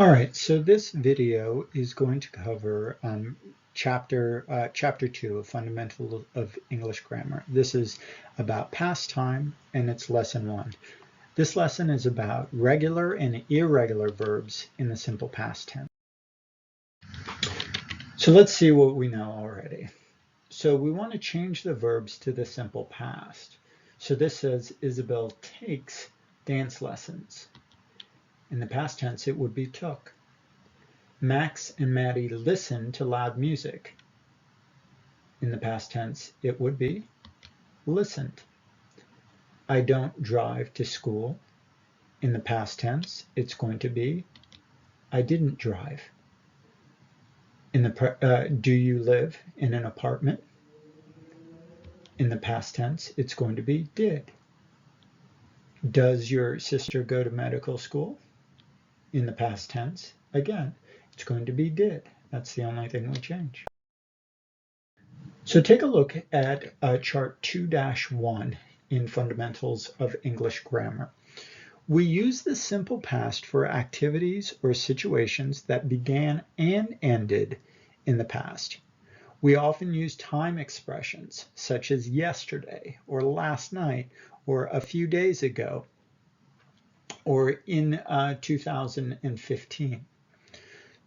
All right, so this video is going to cover chapter 2 of Fundamentals of English Grammar. This is about past time, and it's lesson 1. This lesson is about regular and irregular verbs in the simple past tense. So let's see what we know already. So we want to change the verbs to the simple past. So this says Isabel takes dance lessons. In the past tense, it would be took. Max and Maddie listen to loud music. In the past tense, it would be listened. I don't drive to school. In the past tense, it's going to be I didn't drive. Do you live in an apartment? In the past tense, it's going to be did. Does your sister go to medical school? In the past tense, again, it's going to be did. That's the only thing we change. So take a look at chart 2-1 in Fundamentals of English Grammar. We use the simple past for activities or situations that began and ended in the past. We often use time expressions such as yesterday or last night or a few days ago or in 2015.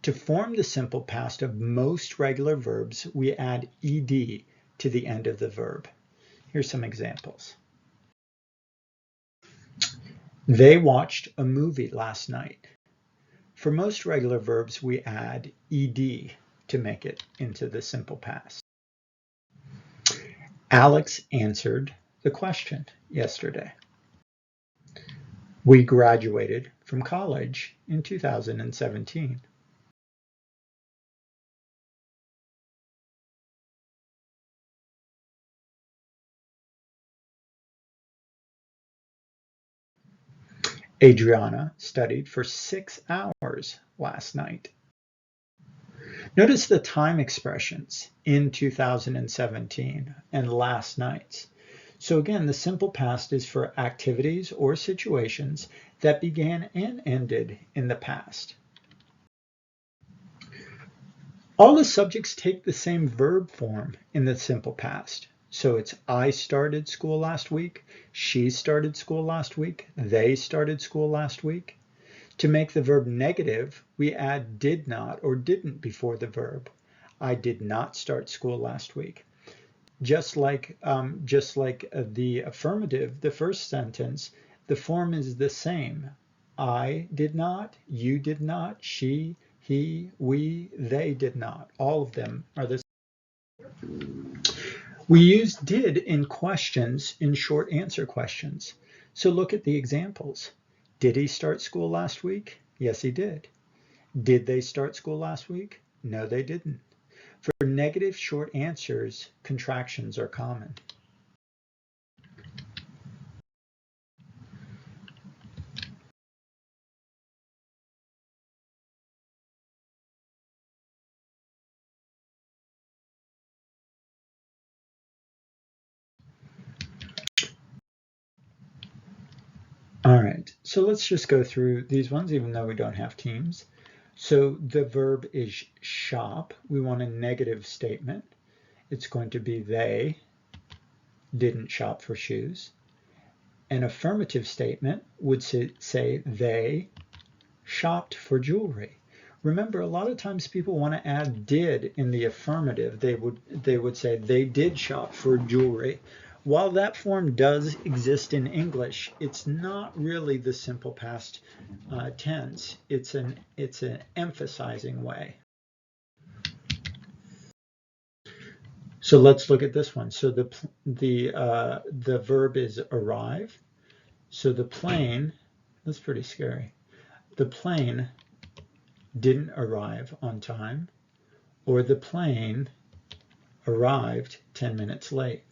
To form the simple past of most regular verbs, we add ed to the end of the verb. Here's some examples. They watched a movie last night. For most regular verbs, we add ed to make it into the simple past. Alex answered the question yesterday. We graduated from college in 2017. Adriana studied for 6 hours last night. Notice the time expressions in 2017 and last night's. So again, the simple past is for activities or situations that began and ended in the past. All the subjects take the same verb form in the simple past. So it's I started school last week, she started school last week, they started school last week. To make the verb negative, we add did not or didn't before the verb. I did not start school last week. Just like the affirmative, the first sentence, the form is the same. I did not, you did not, she, he, we, they did not. All of them are the same. We use did in questions in short answer questions. So look at the examples. Did he start school last week? Yes, he did. Did they start school last week? No, they didn't. For negative short answers, contractions are common. All right, so let's just go through these ones, even though we don't have teams. So the verb is shop. We want a negative statement. It's going to be they didn't shop for shoes. An affirmative statement would say they shopped for jewelry. Remember, a lot of times people want to add did in the affirmative. They would say they did shop for jewelry. While that form does exist in English, it's not really the simple past tense. It's an emphasizing way. So let's look at this one. So the verb is arrive. So the plane, that's pretty scary. The plane didn't arrive on time, or the plane arrived 10 minutes late.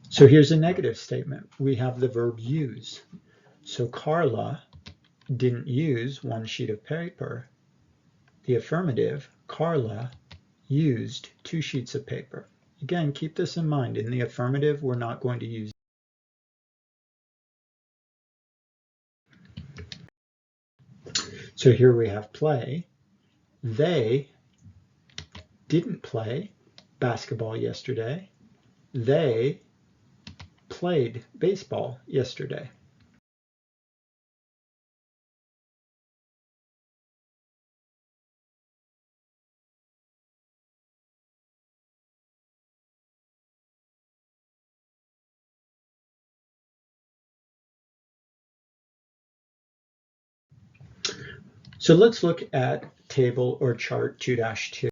So here's a negative statement. We have the verb use. So Carla didn't use 1 sheet of paper. The affirmative, Carla used 2 sheets of paper. Again, keep this in mind. In the affirmative, we're not going to use. So here we have play. They didn't play basketball yesterday. They played baseball yesterday. So let's look at table or chart 2-2.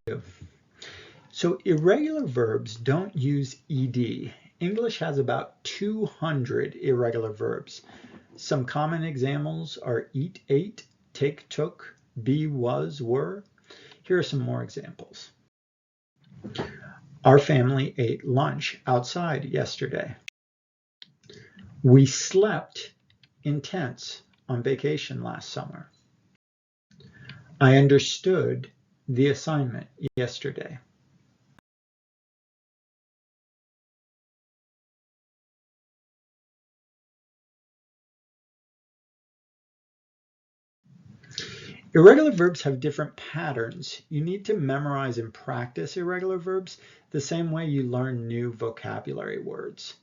So irregular verbs don't use ed. English has about 200 irregular verbs. Some common examples are eat, ate, take, took, be, was, were. Here are some more examples. Our family ate lunch outside yesterday. We slept in tents on vacation last summer. I understood the assignment yesterday. Irregular verbs have different patterns. You need to memorize and practice irregular verbs the same way you learn new vocabulary words.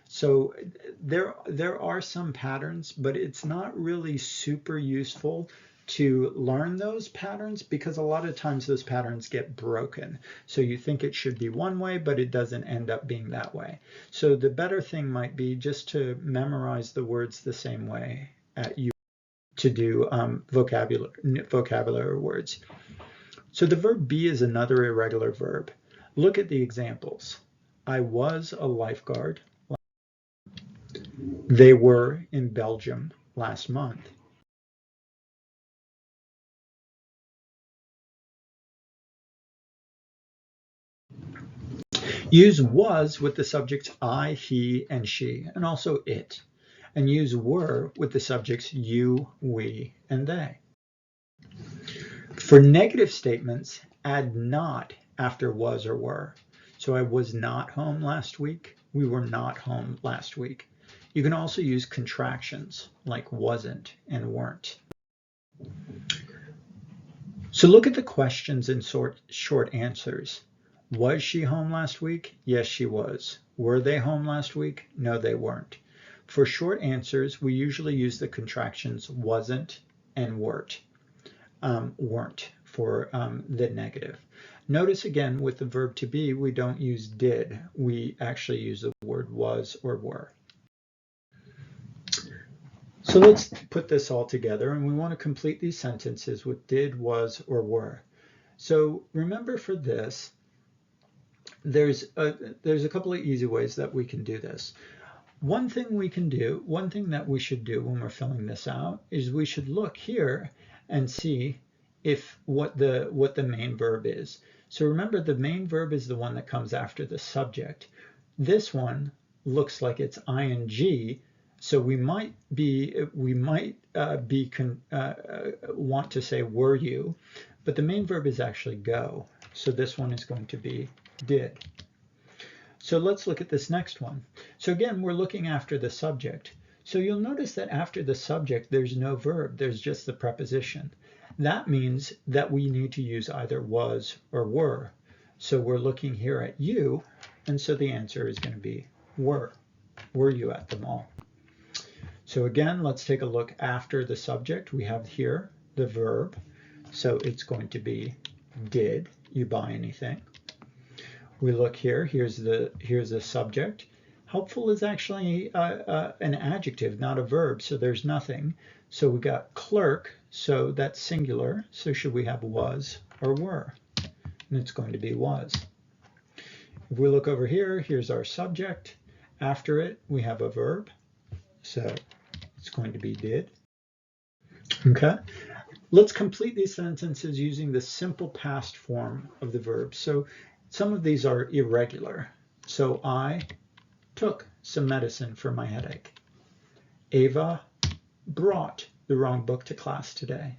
So there are some patterns, but it's not really super useful to learn those patterns because a lot of times those patterns get broken. So you think it should be one way, but it doesn't end up being that way. So the better thing might be just to memorize the words the same way you to do vocabulary words. So the verb be is another irregular verb. Look at the examples. I was a lifeguard. They were in Belgium last month. Use was with the subjects I, he, and she, and also it. And use were with the subjects you, we, and they. For negative statements, add not after was or were. So I was not home last week. We were not home last week. You can also use contractions like wasn't and weren't. So look at the questions in short answers. Was she home last week? Yes, she was. Were they home last week? No, they weren't. For short answers, we usually use the contractions wasn't and weren't for the negative. Notice again with the verb to be, we don't use did. We actually use the word was or were. So let's put this all together, and we want to complete these sentences with did, was, or were. So remember for this, there's a couple of easy ways that we can do this. One thing that we should do when we're filling this out is we should look here and see if what the main verb is. So remember, the main verb is the one that comes after the subject. This one looks like it's ing, so we might want to say were you, but the main verb is actually go. So this one is going to be did. So let's look at this next one. So again, we're looking after the subject. So you'll notice that after the subject, there's no verb, there's just the preposition. That means that we need to use either was or were. So we're looking here at you, and so the answer is going to be were. Were you at the mall? So again, let's take a look after the subject. We have here the verb. So it's going to be did you buy anything? We look here, here's the subject. Helpful is actually an adjective, not a verb, so there's nothing. So we got clerk, so that's singular. So should we have was or were? And it's going to be was. If we look over here, here's our subject. After it, we have a verb. So it's going to be did. Okay. Let's complete these sentences using the simple past form of the verb. So some of these are irregular. So I took some medicine for my headache. Ava brought the wrong book to class today.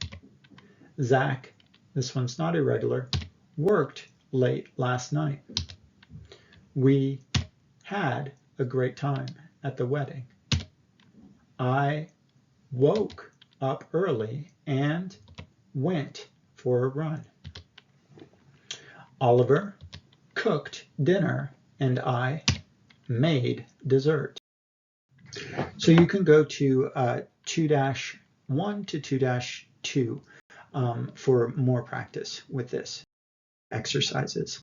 Zach, this one's not irregular, worked late last night. We had a great time at the wedding. I woke up early and went for a run. Oliver cooked dinner and I made dessert. So you can go to 2-1 to 2-2 for more practice with this exercises.